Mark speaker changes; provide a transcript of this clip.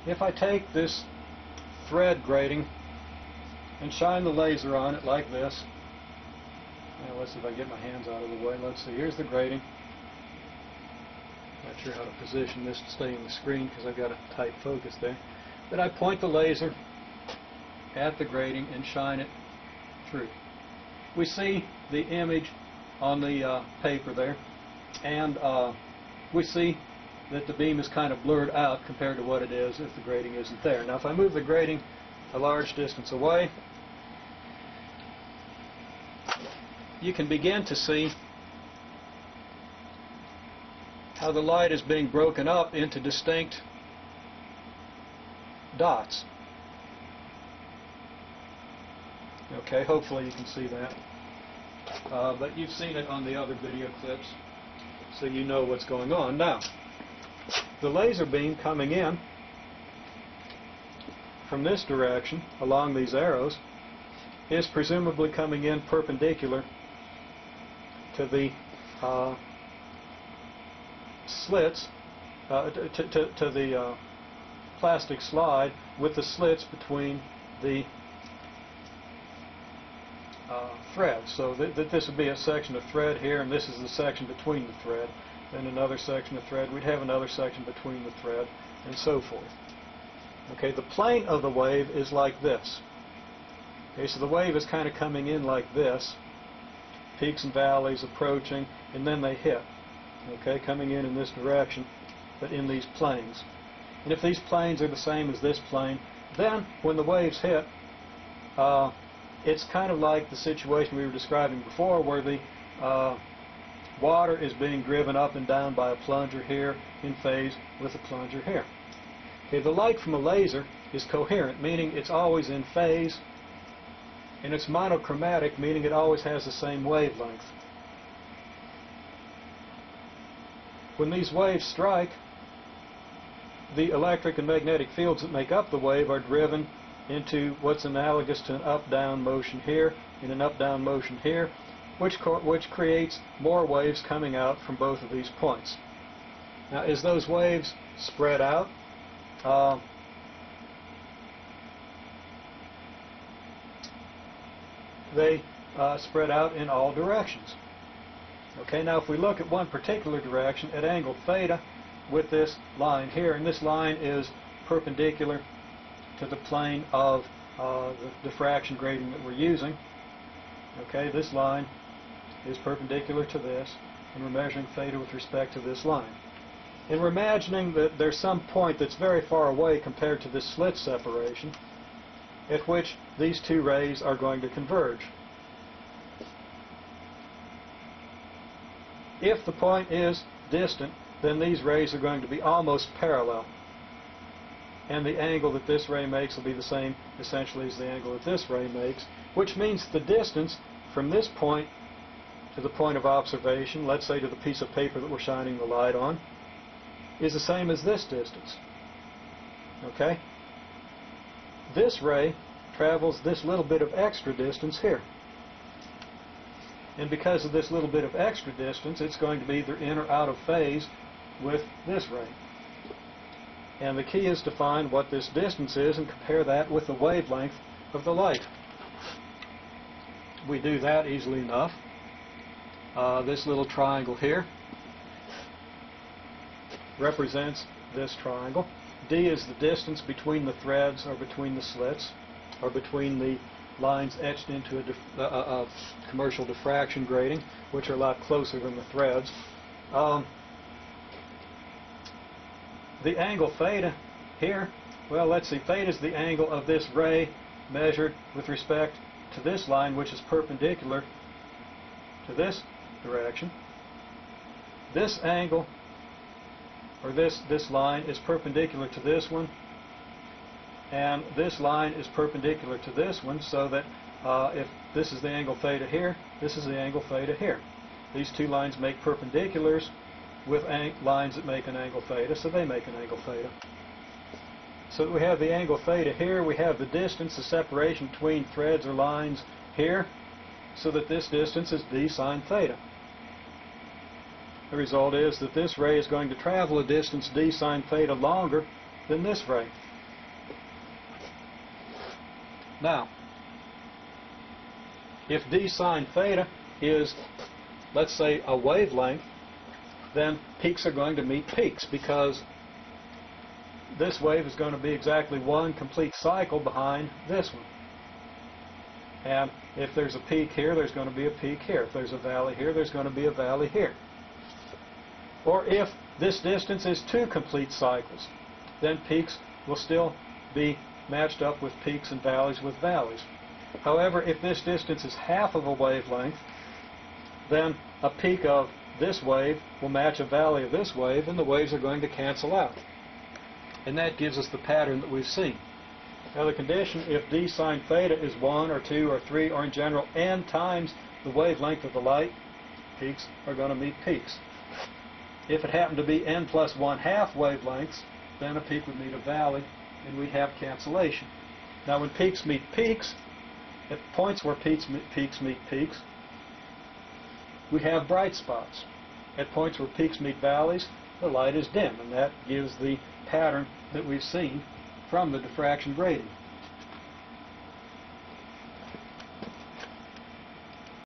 Speaker 1: if I take this thread grating and shine the laser on it like this, now let's see if I can get my hands out of the way. Let's see, here's the grating. Not sure how to position this to stay in the screen because I've got a tight focus there. Then I point the laser at the grating and shine it through. We see the image on the paper there, and we see that the beam is kind of blurred out compared to what it is if the grating isn't there. Now if I move the grating a large distance away, you can begin to see how the light is being broken up into distinct dots. Okay, hopefully you can see that. But you've seen it on the other video clips, so you know what's going on. Now, the laser beam coming in from this direction along these arrows is presumably coming in perpendicular to the slits, to the plastic slide with the slits between the threads. So this would be a section of thread here, and this is the section between the thread. Then another section of thread. We'd have another section between the thread, and so forth. Okay, the plane of the wave is like this. Okay, so the wave is kind of coming in like this, peaks and valleys approaching, and then they hit. Okay, coming in this direction, but in these planes. And if these planes are the same as this plane, then when the waves hit, it's kind of like the situation we were describing before, where the water is being driven up and down by a plunger here in phase with a plunger here. Okay, the light from a laser is coherent, meaning it's always in phase, and it's monochromatic, meaning it always has the same wavelength. When these waves strike, the electric and magnetic fields that make up the wave are driven into what's analogous to an up-down motion here and an up-down motion here, which creates more waves coming out from both of these points. Now, as those waves spread out, they spread out in all directions. Okay, now if we look at one particular direction at angle theta with this line here, and this line is perpendicular to the plane of the diffraction grating that we're using. Okay, this line is perpendicular to this, and we're measuring theta with respect to this line. And we're imagining that there's some point that's very far away compared to this slit separation at which these two rays are going to converge. If the point is distant, then these rays are going to be almost parallel. And the angle that this ray makes will be the same essentially as the angle that this ray makes, which means the distance from this point to the point of observation, let's say to the piece of paper that we're shining the light on, is the same as this distance. Okay? This ray travels this little bit of extra distance here. And because of this little bit of extra distance, it's going to be either in or out of phase with this ray. And the key is to find what this distance is and compare that with the wavelength of the light. We do that easily enough. This little triangle here represents this triangle. D is the distance between the threads or between the slits or between the lines etched into a commercial diffraction grating, which are a lot closer than the threads. The angle theta here, well, let's see, theta is the angle of this ray measured with respect to this line, which is perpendicular to this direction. This angle, or this line, is perpendicular to this one, and this line is perpendicular to this one, so that if this is the angle theta here, this is the angle theta here. These two lines make perpendiculars with lines that make an angle theta, so they make an angle theta. So we have the angle theta here, we have the distance, the separation between threads or lines here, so that this distance is d sine theta. The result is that this ray is going to travel a distance d sine theta longer than this ray. Now, if d sine theta is, let's say, a wavelength, then peaks are going to meet peaks, because this wave is going to be exactly one complete cycle behind this one. And if there's a peak here, there's going to be a peak here. If there's a valley here, there's going to be a valley here. Or if this distance is two complete cycles, then peaks will still be matched up with peaks and valleys with valleys. However, if this distance is half of a wavelength, then a peak of this wave will match a valley of this wave, and the waves are going to cancel out. And that gives us the pattern that we've seen. Now the condition, if d sine theta is 1 or 2 or 3 or in general n times the wavelength of the light, peaks are going to meet peaks. If it happened to be n plus 1/2 wavelengths, then a peak would meet a valley, and we'd have cancellation. Now when peaks meet peaks, at points where peaks meet peaks, we have bright spots. At points where peaks meet valleys, the light is dim, and that gives the pattern that we've seen from the diffraction grating.